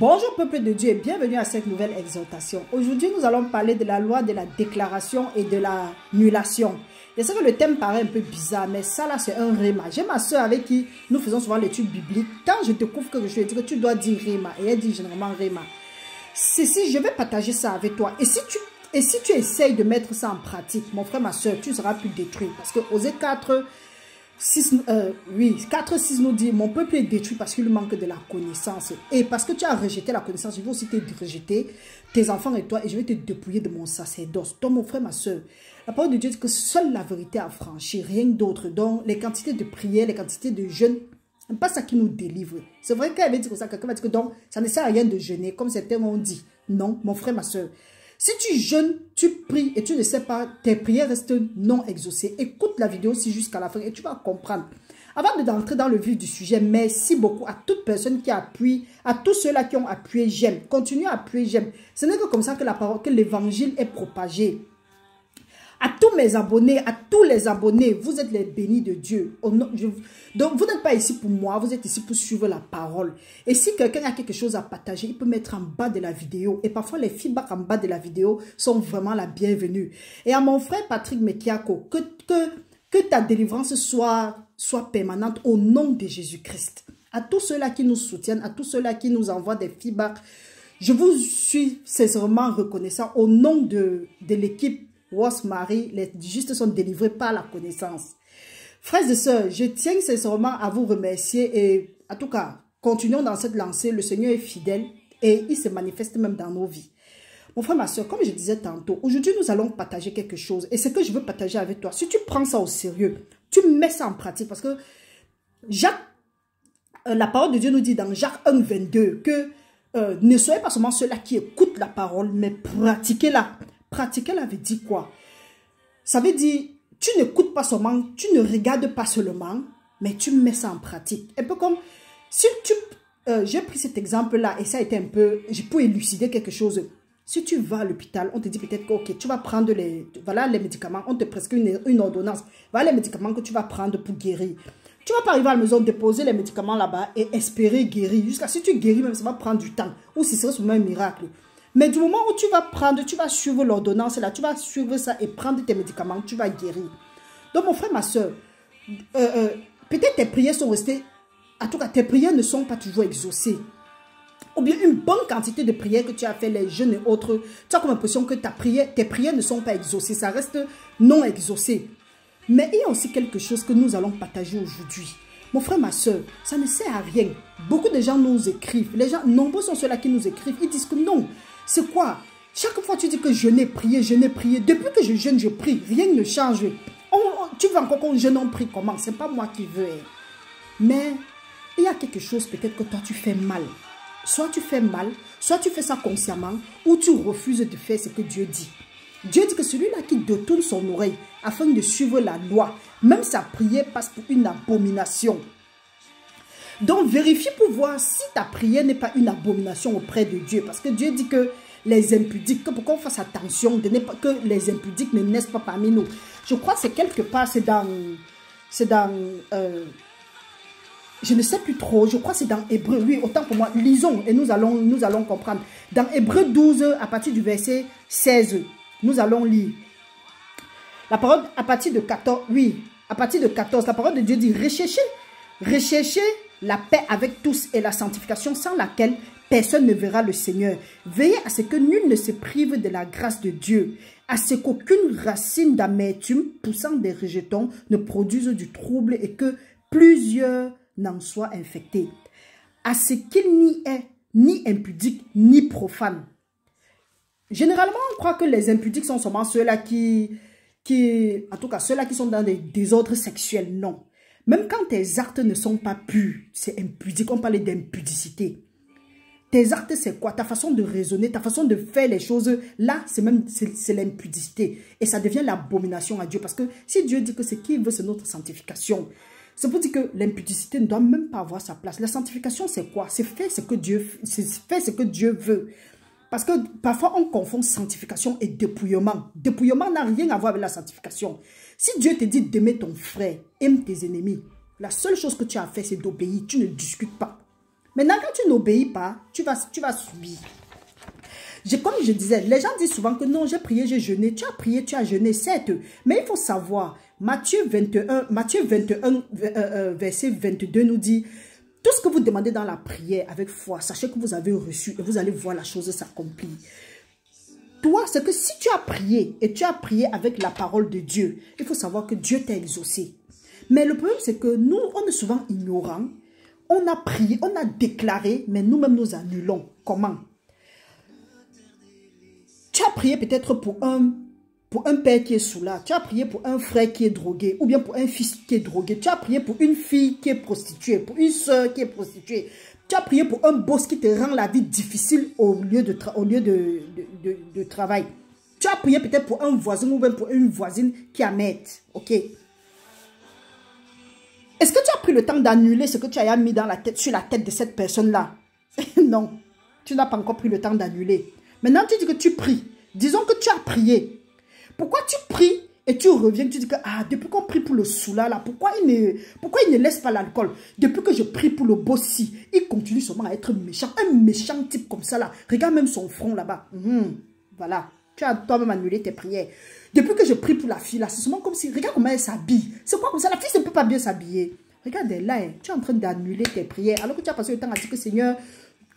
Bonjour peuple de Dieu et bienvenue à cette nouvelle exhortation. Aujourd'hui, nous allons parler de la loi de la déclaration et de l'annulation. Je sais que le thème paraît un peu bizarre, mais ça là, c'est un réma. J'ai ma soeur avec qui nous faisons souvent l'étude biblique. Quand je découvre quelque chose, je dis que tu dois dire réma. Et elle dit généralement réma. Si je vais partager ça avec toi. Et si tu essayes de mettre ça en pratique, mon frère, ma soeur, tu seras plus détruit. Parce que Osée 4, 6 nous dit, mon peuple est détruit parce qu'il manque de la connaissance. Et parce que tu as rejeté la connaissance, je vais aussi te rejeter, tes enfants et toi, et je vais te dépouiller de mon sacerdoce. Donc mon frère, ma soeur, la parole de Dieu dit que seule la vérité a franchi, rien d'autre. Donc les quantités de prières, les quantités de jeûnes, c'est pas ça qui nous délivre. C'est vrai qu'elle avait dit que ça, quelqu'un va dire que donc ça ne sert à rien de jeûner, comme certains ont dit. Non, mon frère, ma soeur. Si tu jeûnes, tu pries et tu ne sais pas, tes prières restent non exaucées. Écoute la vidéo aussi jusqu'à la fin et tu vas comprendre. Avant d'entrer dans le vif du sujet, merci beaucoup à toute personne qui appuie, à tous ceux-là qui ont appuyé j'aime. Continuez à appuyer j'aime. Ce n'est que comme ça que la parole, que l'évangile est propagé. À tous mes abonnés, à tous les abonnés, vous êtes les bénis de Dieu. Donc, vous n'êtes pas ici pour moi, vous êtes ici pour suivre la parole. Et si quelqu'un a quelque chose à partager, il peut mettre en bas de la vidéo. Et parfois, les feedbacks en bas de la vidéo sont vraiment la bienvenue. Et à mon frère Patrick Mekiako, que ta délivrance soit permanente au nom de Jésus-Christ. À tous ceux-là qui nous soutiennent, à tous ceux-là qui nous envoient des feedbacks, je vous suis sincèrement reconnaissant au nom de l'équipe Rosemary, les justes sont délivrés par la connaissance. Frères et sœurs, je tiens sincèrement à vous remercier et en tout cas, continuons dans cette lancée. Le Seigneur est fidèle et il se manifeste même dans nos vies. Mon frère, ma soeur, comme je disais tantôt, aujourd'hui nous allons partager quelque chose et ce que je veux partager avec toi, si tu prends ça au sérieux, tu mets ça en pratique parce que la parole de Dieu nous dit dans Jacques 1, 22 que ne soyez pas seulement ceux-là qui écoutent la parole, mais pratiquez-la. Pratiquer-la veut dire quoi? Ça veut dire, tu n'écoutes pas seulement, tu ne regardes pas seulement, mais tu mets ça en pratique. Un peu comme, si j'ai pris cet exemple-là et ça a été un peu, je peux élucider quelque chose. Si tu vas à l'hôpital, on te dit peut-être que ok, tu vas prendre voilà les médicaments, on te prescrit une ordonnance. Voilà les médicaments que tu vas prendre pour guérir. Tu ne vas pas arriver à la maison, déposer les médicaments là-bas et espérer guérir. Jusqu'à si tu guéris, même ça va prendre du temps. Ou si c'est seulement un miracle. Mais du moment où tu vas suivre l'ordonnance, là, tu vas suivre ça et prendre tes médicaments, tu vas guérir. Donc, mon frère, ma soeur, peut-être tes prières sont restées, en tout cas, tes prières ne sont pas toujours exaucées. Ou bien une bonne quantité de prières que tu as fait, les jeûnes et autres, tu as comme l'impression que tes prières ne sont pas exaucées, ça reste non exaucé. Mais il y a aussi quelque chose que nous allons partager aujourd'hui. Mon frère, ma soeur, ça ne sert à rien. Beaucoup de gens nous écrivent, nombreux sont ceux-là qui nous écrivent, ils disent que non. C'est quoi? Chaque fois tu dis que je n'ai prié. Depuis que je jeûne, je prie. Rien ne change. Tu veux encore qu'on jeûne, on prie comment? C'est pas moi qui veux. Mais il y a quelque chose peut-être que toi tu fais mal. Soit tu fais mal, soit tu fais ça consciemment, ou tu refuses de faire ce que Dieu dit. Dieu dit que celui-là qui détourne son oreille afin de suivre la loi, même sa prière passe pour une abomination. Donc, vérifie pour voir si ta prière n'est pas une abomination auprès de Dieu. Parce que Dieu dit que les impudiques, pour qu'on fasse attention, que les impudiques ne naissent pas parmi nous. Je crois que c'est quelque part, c'est dans je ne sais plus trop, je crois que c'est dans Hébreu. Oui, autant pour moi, lisons et nous allons comprendre. Dans Hébreu 12, à partir du verset 16, nous allons lire. La parole, à partir de 14, oui, à partir de 14, la parole de Dieu dit, recherchez la paix avec tous et la sanctification sans laquelle personne ne verra le Seigneur. Veillez à ce que nul ne se prive de la grâce de Dieu, à ce qu'aucune racine d'amertume poussant des rejetons ne produise du trouble et que plusieurs n'en soient infectés. À ce qu'il n'y ait ni impudique ni profane. Généralement, on croit que les impudiques sont seulement ceux-là en tout cas ceux-là qui sont dans des désordres sexuels. Non. Même quand tes actes ne sont pas purs, c'est impudique. On parlait d'impudicité. Tes actes, c'est quoi? Ta façon de raisonner, ta façon de faire les choses, là, c'est l'impudicité. Et ça devient l'abomination à Dieu. Parce que si Dieu dit que ce qu'il veut, c'est notre sanctification. C'est pour dire que l'impudicité ne doit même pas avoir sa place. La sanctification, c'est quoi? C'est faire ce que Dieu veut. Parce que parfois, on confond sanctification et dépouillement. Dépouillement n'a rien à voir avec la sanctification. Si Dieu te dit d'aimer ton frère, aime tes ennemis, la seule chose que tu as fait, c'est d'obéir. Tu ne discutes pas. Maintenant, quand tu n'obéis pas, tu vas subir. Comme je disais, les gens disent souvent que non, j'ai prié, j'ai jeûné. Tu as prié, tu as jeûné, certes. Mais il faut savoir, Matthieu 21, verset 22 nous dit, tout ce que vous demandez dans la prière avec foi, sachez que vous avez reçu et vous allez voir la chose s'accomplir. Toi, c'est que si tu as prié et tu as prié avec la parole de Dieu, il faut savoir que Dieu t'a exaucé. Mais le problème, c'est que nous, on est souvent ignorants. On a prié, on a déclaré, mais nous-mêmes nous annulons. Comment? Tu as prié peut-être pour un père qui est sous là. Tu as prié pour un frère qui est drogué. Ou bien pour un fils qui est drogué. Tu as prié pour une fille qui est prostituée. Pour une soeur qui est prostituée. Tu as prié pour un boss qui te rend la vie difficile au lieu de travail. Tu as prié peut-être pour un voisin ou même pour une voisine qui a maître. Ok. Est-ce que tu as pris le temps d'annuler ce que tu as mis sur la tête de cette personne-là? Non. Tu n'as pas encore pris le temps d'annuler. Maintenant, tu dis que tu pries. Disons que tu as prié. Pourquoi tu pries et tu reviens, tu dis que depuis qu'on prie pour le soula là, pourquoi il ne laisse pas l'alcool? Depuis que je prie pour le bossi, il continue seulement à être méchant. Un méchant type comme ça là. Regarde même son front là-bas. Voilà. Tu as toi-même annulé tes prières. Depuis que je prie pour la fille là, c'est seulement comme si, regarde comment elle s'habille. C'est quoi comme ça? La fille ne peut pas bien s'habiller. Regarde là, tu es en train d'annuler tes prières. Alors que tu as passé le temps à dire que Seigneur,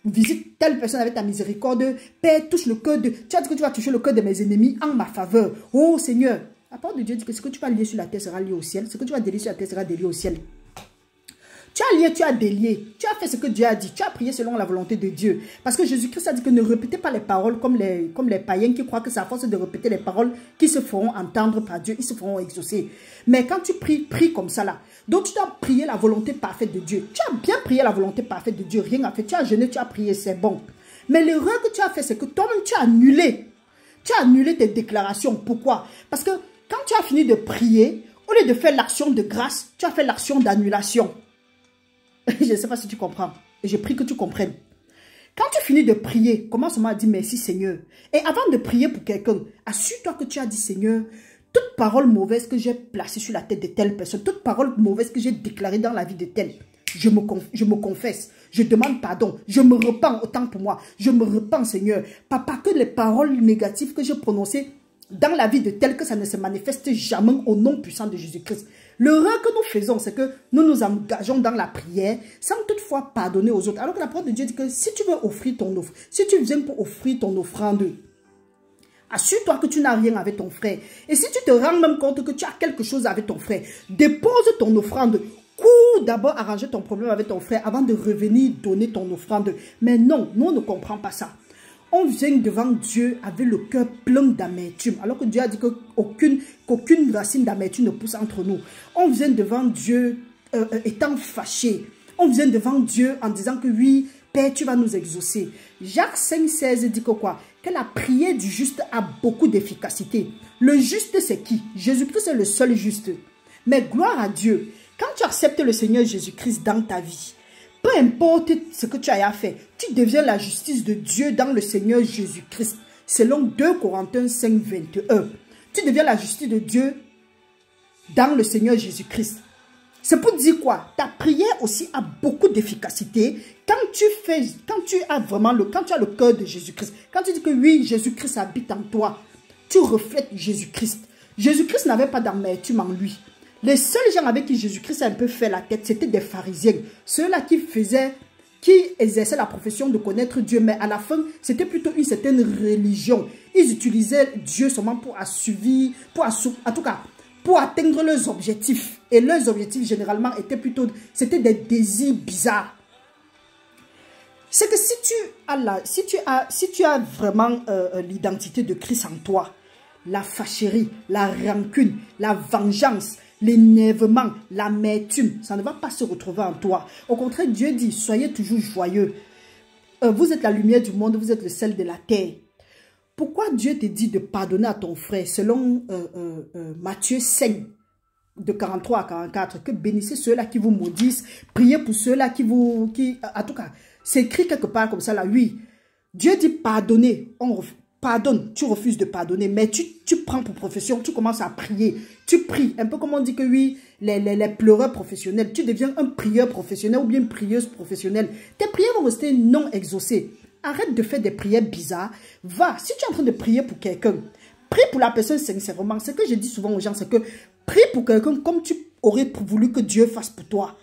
visite telle personne avec ta miséricorde. Père, touche le cœur de... Tu as dit que tu vas toucher le cœur de mes ennemis en ma faveur. Oh Seigneur. La parole de Dieu dit que ce que tu vas lier sur la terre sera lié au ciel. Ce que tu vas délier sur la terre sera délié au ciel. Tu as lié, tu as délié. Tu as fait ce que Dieu a dit. Tu as prié selon la volonté de Dieu. Parce que Jésus-Christ a dit que ne répétez pas les paroles comme les païens qui croient que c'est à force de répéter les paroles qui se feront entendre par Dieu. Ils se feront exaucer. Mais quand tu pries, prie comme ça là. Donc tu dois prier la volonté parfaite de Dieu. Tu as bien prié la volonté parfaite de Dieu. Rien à faire. Tu as jeûné, tu as prié, c'est bon. Mais l'erreur que tu as fait, c'est que toi-même tu as annulé. Tu as annulé tes déclarations. Pourquoi? Parce que quand tu as fini de prier, au lieu de faire l'action de grâce, tu as fait l'action d'annulation. Je ne sais pas si tu comprends. Et je prie que tu comprennes. Quand tu finis de prier, commence à dire merci Seigneur. Et avant de prier pour quelqu'un, assure-toi que tu as dit Seigneur, toute parole mauvaise que j'ai placée sur la tête de telle personne, toute parole mauvaise que j'ai déclarée dans la vie de telle, je me confesse, je demande pardon, je me repens autant pour moi, je me repens Seigneur. Papa, que les paroles négatives que j'ai prononcées dans la vie de tel, que ça ne se manifeste jamais au nom puissant de Jésus-Christ. L'erreur que nous faisons, c'est que nous nous engageons dans la prière sans toutefois pardonner aux autres. Alors que la parole de Dieu dit que si tu veux offrir ton offre, si tu viens pour offrir ton offrande, assure-toi que tu n'as rien avec ton frère. Et si tu te rends même compte que tu as quelque chose avec ton frère, dépose ton offrande. Cours d'abord arranger ton problème avec ton frère avant de revenir donner ton offrande. Mais non, nous on ne comprend pas ça. On vient devant Dieu avec le cœur plein d'amertume. Alors que Dieu a dit qu'aucune racine d'amertume ne pousse entre nous. On vient devant Dieu étant fâché. On vient devant Dieu en disant que oui, Père, tu vas nous exaucer. Jacques 5,16 dit que quoi? Que la prière du juste a beaucoup d'efficacité. Le juste, c'est qui? Jésus-Christ est le seul juste. Mais gloire à Dieu. Quand tu acceptes le Seigneur Jésus-Christ dans ta vie, peu importe ce que tu as fait, tu deviens la justice de Dieu dans le Seigneur Jésus-Christ. Selon 2 Corinthiens 5, 21. Tu deviens la justice de Dieu dans le Seigneur Jésus-Christ. C'est pour dire quoi? Ta prière aussi a beaucoup d'efficacité quand tu as le cœur de Jésus-Christ. Quand tu dis que oui, Jésus-Christ habite en toi, tu reflètes Jésus-Christ. Jésus-Christ n'avait pas d'amertume en lui. Les seuls gens avec qui Jésus-Christ a un peu fait la tête, c'était des pharisiens. Ceux-là qui exerçaient la profession de connaître Dieu, mais à la fin, c'était plutôt une certaine religion. Ils utilisaient Dieu seulement pour atteindre leurs objectifs. Et leurs objectifs, généralement, c'était des désirs bizarres. C'est que si tu as vraiment l'identité de Christ en toi, la fâcherie, la rancune, la vengeance, l'énervement, l'amertume, ça ne va pas se retrouver en toi. Au contraire, Dieu dit, soyez toujours joyeux. Vous êtes la lumière du monde, vous êtes le sel de la terre. Pourquoi Dieu te dit de pardonner à ton frère? Selon Matthieu 5, de 43 à 44, que bénissez ceux-là qui vous maudissent, priez pour ceux-là en tout cas, c'est écrit quelque part comme ça là, oui. Dieu dit pardonner. pardonnes, tu refuses de pardonner, mais tu prends pour profession, tu commences à prier, tu pries, un peu comme on dit que oui, les pleureurs professionnels, tu deviens un prieur professionnel ou bien une prieuse professionnelle. Tes prières vont rester non exaucées. Arrête de faire des prières bizarres. Va, si tu es en train de prier pour quelqu'un, prie pour la personne sincèrement. Ce que je dis souvent aux gens, c'est que prie pour quelqu'un comme tu aurais voulu que Dieu fasse pour toi.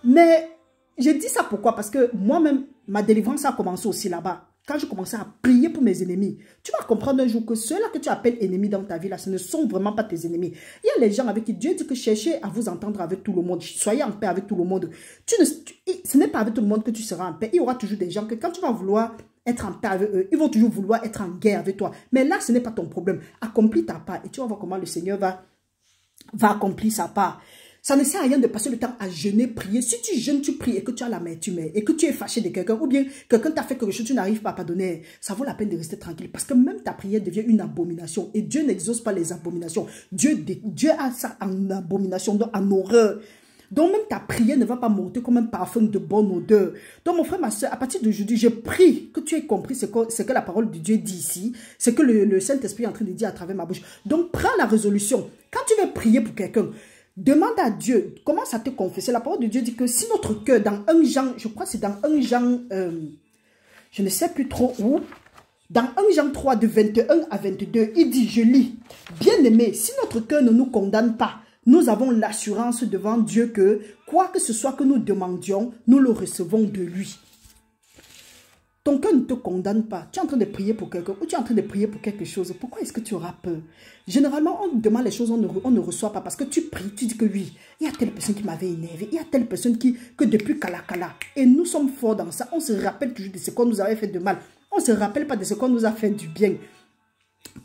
Mais je dis ça pourquoi? Parce que moi-même, ma délivrance a commencé aussi là-bas. Quand je commençais à prier pour mes ennemis, tu vas comprendre un jour que ceux-là que tu appelles ennemis dans ta vie, là, ce ne sont vraiment pas tes ennemis. Il y a les gens avec qui Dieu dit que cherchez à vous entendre avec tout le monde. Soyez en paix avec tout le monde. Ce n'est pas avec tout le monde que tu seras en paix. Il y aura toujours des gens que quand tu vas vouloir être en paix avec eux, ils vont toujours vouloir être en guerre avec toi. Mais là, ce n'est pas ton problème. Accomplis ta part et tu vas voir comment le Seigneur va accomplir sa part. Ça ne sert à rien de passer le temps à jeûner, prier. Si tu jeûnes, tu pries et que tu as la main, tu mets, et que tu es fâché de quelqu'un, ou bien quelqu'un t'a fait quelque chose, tu n'arrives pas à pardonner, ça vaut la peine de rester tranquille. Parce que même ta prière devient une abomination. Et Dieu n'exauce pas les abominations. Dieu a ça en abomination, donc en horreur. Donc même ta prière ne va pas monter comme un parfum de bonne odeur. Donc mon frère, ma soeur, à partir d'aujourd'hui, je prie que tu aies compris ce que la parole de Dieu dit ici, ce que le Saint-Esprit est en train de dire à travers ma bouche. Donc prends la résolution. Quand tu veux prier pour quelqu'un, demande à Dieu, commence à te confesser. La parole de Dieu dit que si notre cœur, dans 1 Jean, je crois que c'est dans 1 Jean, je ne sais plus trop où, dans 1 Jean 3, de 21 à 22, il dit, je lis, bien-aimés, si notre cœur ne nous condamne pas, nous avons l'assurance devant Dieu que, quoi que ce soit que nous demandions, nous le recevons de lui. Ton cœur ne te condamne pas. Tu es en train de prier pour quelqu'un ou tu es en train de prier pour quelque chose. Pourquoi est-ce que tu auras peur? Généralement, on demande les choses, on ne reçoit pas parce que tu pries, tu dis que oui, il y a telle personne qui m'avait énervé, il y a telle personne que depuis Kala. Et nous sommes forts dans ça. On se rappelle toujours de ce qu'on nous avait fait de mal. On ne se rappelle pas de ce qu'on nous a fait du bien.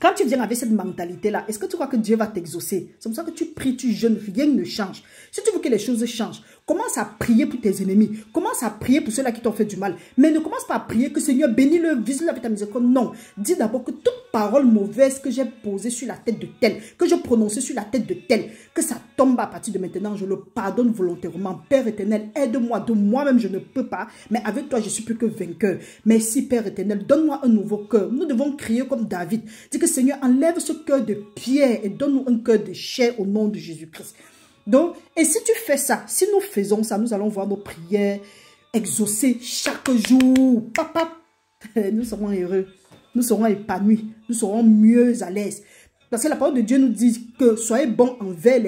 Quand tu viens avec cette mentalité-là, est-ce que tu crois que Dieu va t'exaucer? C'est pour ça que tu pries, tu jeûnes, rien ne change. Si tu veux que les choses changent, commence à prier pour tes ennemis. Commence à prier pour ceux-là qui t'ont fait du mal. Mais ne commence pas à prier que Seigneur bénis-le, vise-le avec ta miséricorde. Non. Dis d'abord que toute parole mauvaise que j'ai posée sur la tête de tel, que je prononçais sur la tête de tel, que ça tombe à partir de maintenant, je le pardonne volontairement. Père éternel, aide-moi. De moi-même, je ne peux pas. Mais avec toi, je suis plus que vainqueur. Merci Père éternel, donne-moi un nouveau cœur. Nous devons crier comme David. Dis que Seigneur, enlève ce cœur de pierre et donne-nous un cœur de chair au nom de Jésus-Christ. Donc, et si tu fais ça, si nous faisons ça, nous allons voir nos prières exaucées chaque jour. Papa, nous serons heureux, nous serons épanouis, nous serons mieux à l'aise. Parce que la parole de Dieu nous dit que soyez bons envers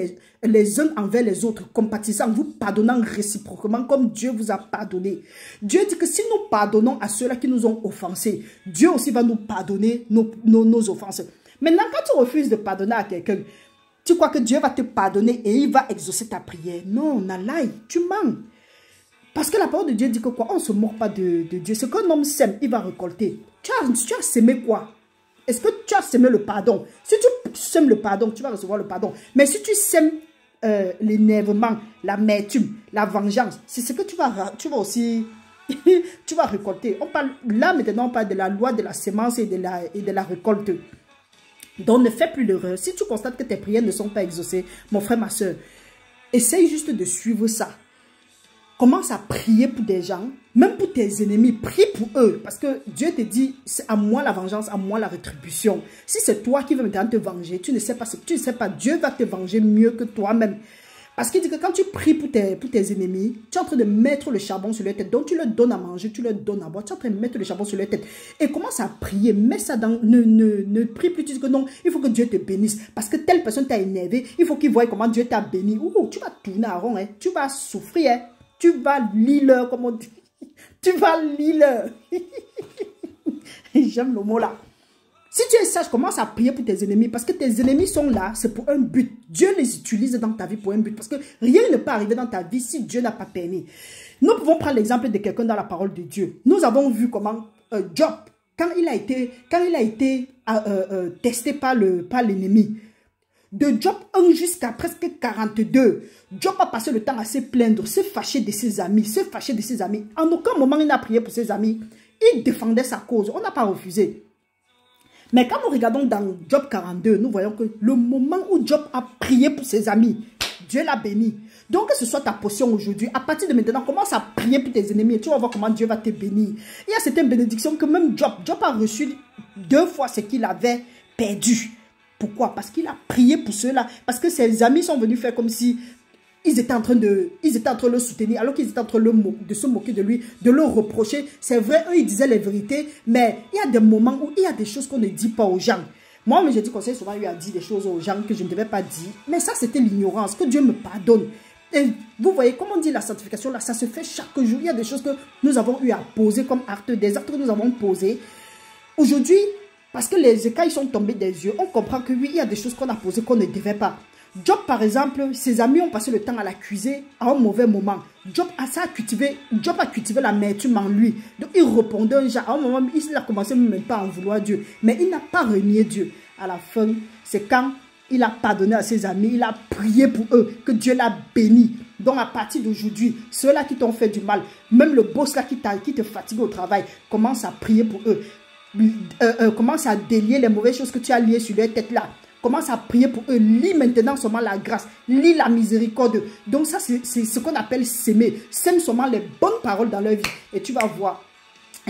les uns envers les autres, compatissant, vous pardonnant réciproquement comme Dieu vous a pardonné. Dieu dit que si nous pardonnons à ceux-là qui nous ont offensés, Dieu aussi va nous pardonner nos offenses. Maintenant, quand tu refuses de pardonner à quelqu'un, tu crois que Dieu va te pardonner et il va exaucer ta prière. Non, Nalaï, tu mens. Parce que la parole de Dieu dit que quoi? On ne se moque pas de Dieu. Ce qu'un homme sème, il va récolter. Tu as sémé quoi? Est-ce que tu as sémé le pardon? Si tu sèmes le pardon, tu vas recevoir le pardon. Mais si tu sèmes l'énervement, l'amertume, la vengeance, c'est ce que tu vas aussi tu vas récolter. On parle, là maintenant, on parle de la loi de la sémence et de la récolte. Donc, ne fais plus l'erreur. Si tu constates que tes prières ne sont pas exaucées, mon frère, ma soeur, essaye juste de suivre ça. Commence à prier pour des gens, même pour tes ennemis. Prie pour eux. Parce que Dieu te dit, c'est à moi la vengeance, à moi la rétribution. Si c'est toi qui veux maintenant te venger, tu ne sais pas, Dieu va te venger mieux que toi-même. Parce qu'il dit que quand tu pries pour tes ennemis, tu es en train de mettre le charbon sur leur tête. Donc tu leur donnes à manger, tu leur donnes à boire. Tu es en train de mettre le charbon sur leur tête. Et commence à prier. Mets ça dans... Ne prie plus. Tu dis que non, il faut que Dieu te bénisse. Parce que telle personne t'a énervé. Il faut qu'il voie comment Dieu t'a béni. Ouh, tu vas tourner à rond. Hein. Tu vas souffrir. Hein. Tu vas lire, comme on dit. Tu vas lire. J'aime le mot là. Si tu es sage, commence à prier pour tes ennemis. Parce que tes ennemis sont là, c'est pour un but. Dieu les utilise dans ta vie pour un but. Parce que rien ne peut arriver dans ta vie si Dieu n'a pas permis. Nous pouvons prendre l'exemple de quelqu'un dans la parole de Dieu. Nous avons vu comment Job, quand il a été testé par l'ennemi, de Job 1 jusqu'à presque 42, Job a passé le temps à se plaindre, se fâcher de ses amis, En aucun moment, il n'a prié pour ses amis. Il défendait sa cause. On n'a pas refusé. Mais quand nous regardons dans Job 42, nous voyons que le moment où Job a prié pour ses amis, Dieu l'a béni. Donc, que ce soit ta portion aujourd'hui, à partir de maintenant, commence à prier pour tes ennemis et tu vas voir comment Dieu va te bénir. Il y a certaines bénédictions que même Job a reçu 2 fois ce qu'il avait perdu. Pourquoi? Parce qu'il a prié pour ceux-là. Parce que ses amis sont venus faire comme si ils étaient en train de le soutenir, alors qu'ils étaient en train de se moquer de lui, de le reprocher. C'est vrai, eux, ils disaient les vérités, mais il y a des moments où il y a des choses qu'on ne dit pas aux gens. Moi, j'ai dit conseil, souvent, il a dit des choses aux gens que je ne devais pas dire. Mais ça, c'était l'ignorance. Que Dieu me pardonne. Et vous voyez, comme on dit la sanctification, là, ça se fait chaque jour. Il y a des choses que nous avons eu à poser comme actes, des actes que nous avons posés. Aujourd'hui, parce que les écailles sont tombées des yeux, on comprend que oui, il y a des choses qu'on a posées qu'on ne devait pas. Job, par exemple, ses amis ont passé le temps à l'accuser à un mauvais moment. Job a cultivé l'amertume en lui. Donc, il répondait un genre. À un moment, il a commencé même pas à en vouloir Dieu. Mais il n'a pas renié Dieu. À la fin, c'est quand il a pardonné à ses amis, il a prié pour eux, que Dieu l'a béni. Donc, à partir d'aujourd'hui, ceux-là qui t'ont fait du mal, même le boss là qui te fatigue au travail, commence à prier pour eux. Commence à délier les mauvaises choses que tu as liées sur leur tête là. Commence à prier pour eux. Lis maintenant seulement la grâce. Lis la miséricorde. Donc ça, c'est ce qu'on appelle s'aimer. Sème seulement les bonnes paroles dans leur vie. Et tu vas voir.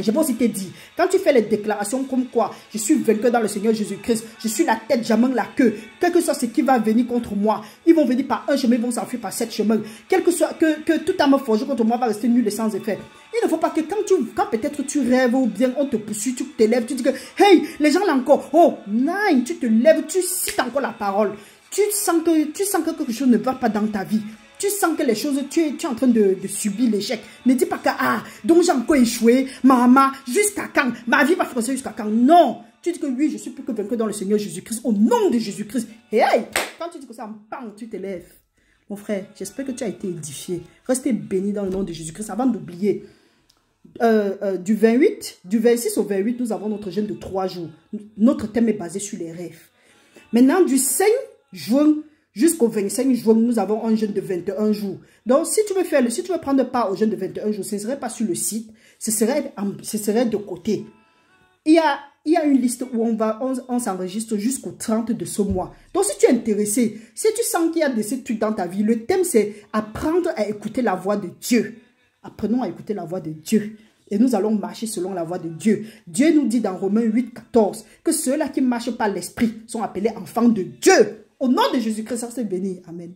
Je vais aussi te dire, quand tu fais les déclarations comme quoi, je suis vainqueur dans le Seigneur Jésus-Christ, je suis la tête, jamais la queue, quel que soit ce qui va venir contre moi, ils vont venir par un chemin, ils vont s'enfuir par 7 chemins, quel que soit, que tout âme forgée contre moi va rester nul et sans effet. Il ne faut pas que quand peut-être tu rêves ou bien on te poursuit, tu t'élèves, tu dis que, hey, les gens là encore, oh, non, tu te lèves, tu cites encore la parole, tu sens que quelque chose ne va pas dans ta vie. Tu sens que les choses, tu es en train de subir l'échec. Ne dis pas que, donc j'ai encore échoué, maman, jusqu'à quand? Ma vie va foncer jusqu'à quand? Non. Tu dis que oui, je suis plus que vainqueur dans le Seigneur Jésus-Christ, au nom de Jésus-Christ. Et hey, quand tu dis que ça, bang, tu t'élèves. Mon frère, j'espère que tu as été édifié. Restez béni dans le nom de Jésus-Christ avant d'oublier. Du 26 au 28, nous avons notre jeûne de 3 jours. Notre thème est basé sur les rêves. Maintenant, du 5 juin jusqu'au 25 juin, nous avons un jeûne de 21 jours. Donc, si tu veux prendre part au jeûne de 21 jours, ce ne serait pas sur le site, ce serait de côté. Il y a une liste où on s'enregistre jusqu'au 30 de ce mois. Donc, si tu es intéressé, si tu sens qu'il y a des trucs dans ta vie, le thème c'est apprendre à écouter la voix de Dieu. Apprenons à écouter la voix de Dieu. Et nous allons marcher selon la voix de Dieu. Dieu nous dit dans Romains 8, 14 que ceux-là qui marchent par l'esprit sont appelés enfants de Dieu. Au nom de Jésus-Christ, ça c'est béni. Amen.